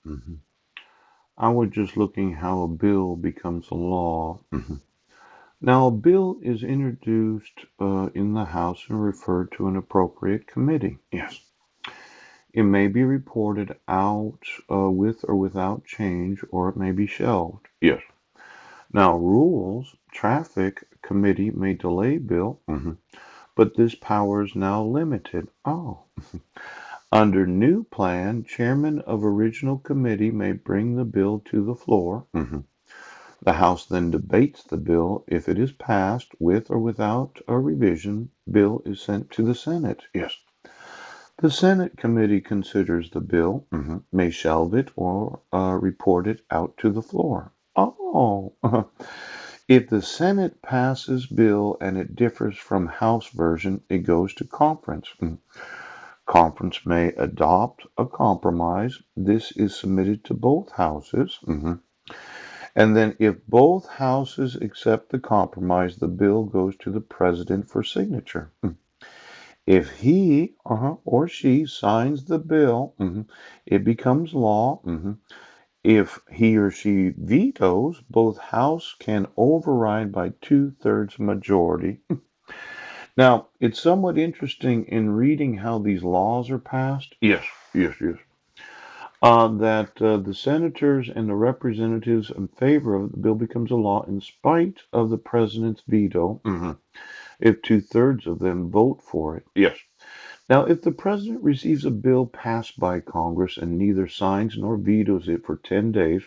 hmm I was just looking how a bill becomes a law. Now, a bill is introduced in the House and referred to an appropriate committee. Yes. It may be reported out with or without change, or it may be shelved. Yes. Now, rules, traffic committee may delay bill, but this power is now limited. Oh. Under new plan, chairman of original committee may bring the bill to the floor. The House then debates the bill. If it is passed with or without a revision, bill is sent to the Senate. Yes. The Senate committee considers the bill, may shelve it or report it out to the floor. Oh, if the Senate passes bill and it differs from House version, it goes to conference. Conference may adopt a compromise. This is submitted to both houses. And then if both houses accept the compromise, the bill goes to the president for signature. If he or she signs the bill, it becomes law. If he or she vetoes, both House can override by two-thirds majority. Now, it's somewhat interesting in reading how these laws are passed. Yes, yes. That the senators and the representatives in favor of the bill becomes a law in spite of the president's veto. If two-thirds of them vote for it. Yes. Now, if the president receives a bill passed by Congress and neither signs nor vetoes it for 10 days,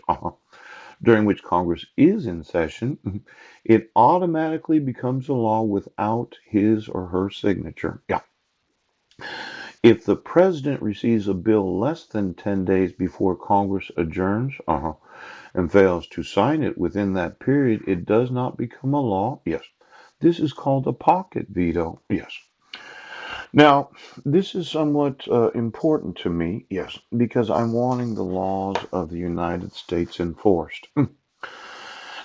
during which Congress is in session, it automatically becomes a law without his or her signature. Yeah. If the president receives a bill less than 10 days before Congress adjourns, and fails to sign it within that period, it does not become a law. Yes. This is called a pocket veto. Yes. Now, this is somewhat important to me, yes, because I'm wanting the laws of the United States enforced.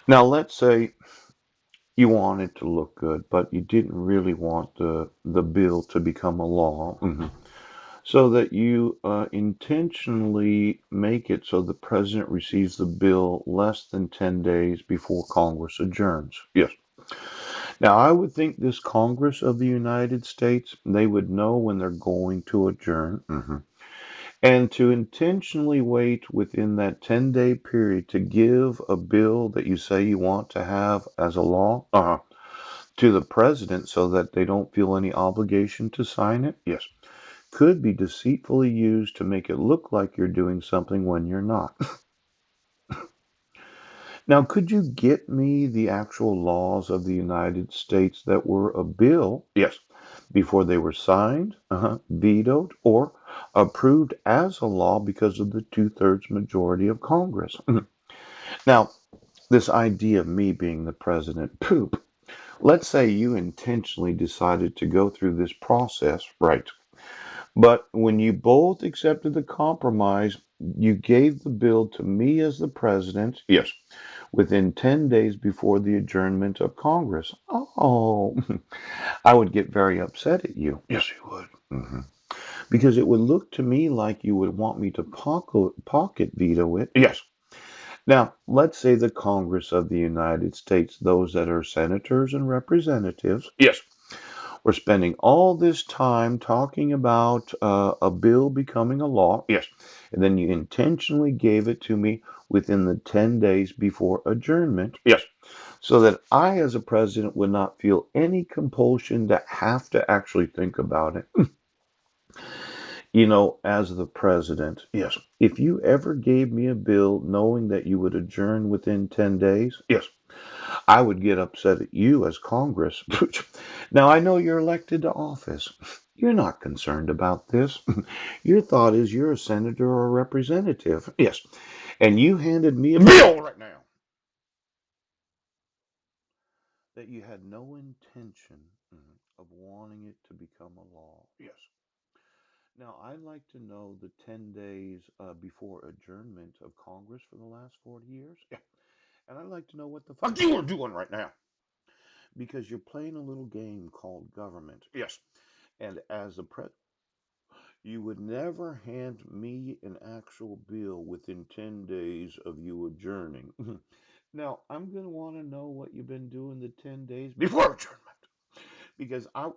Now, let's say you want it to look good, but you didn't really want the bill to become a law, so that you intentionally make it so the president receives the bill less than 10 days before Congress adjourns. Yes. Now, I would think this Congress of the United States, they would know when they're going to adjourn. And to intentionally wait within that 10-day period to give a bill that you say you want to have as a law to the president so that they don't feel any obligation to sign it, yes, could be deceitfully used to make it look like you're doing something when you're not. Now, could you get me the actual laws of the United States that were a bill? Yes, before they were signed, vetoed, or approved as a law because of the two-thirds majority of Congress. Now, this idea of me being the president, poop. Let's say you intentionally decided to go through this process, right? But when you both accepted the compromise, you gave the bill to me as the president, yes, within 10 days before the adjournment of Congress. Oh, I would get very upset at you. Yes, you would. Because it would look to me like you would want me to pocket veto it. Yes. Now, let's say the Congress of the United States, those that are senators and representatives, yes, we're spending all this time talking about a bill becoming a law. Yes. And then you intentionally gave it to me within the 10 days before adjournment. Yes. So that I, as a president, would not feel any compulsion to have to actually think about it. As the president, yes, if you ever gave me a bill knowing that you would adjourn within 10 days, yes, I would get upset at you as Congress. Now, I know you're elected to office. You're not concerned about this. Your thought is you're a senator or a representative. Yes. And you handed me a bill right now that you had no intention of wanting it to become a law. Yes. Now, I'd like to know the 10 days before adjournment of Congress for the last 40 years. Yeah. And I'd like to know what the fuck you are doing right now. Because you're playing a little game called government. Yes. And as the You would never hand me an actual bill within 10 days of you adjourning. Now, I'm going to want to know what you've been doing the 10 days before adjournment because I.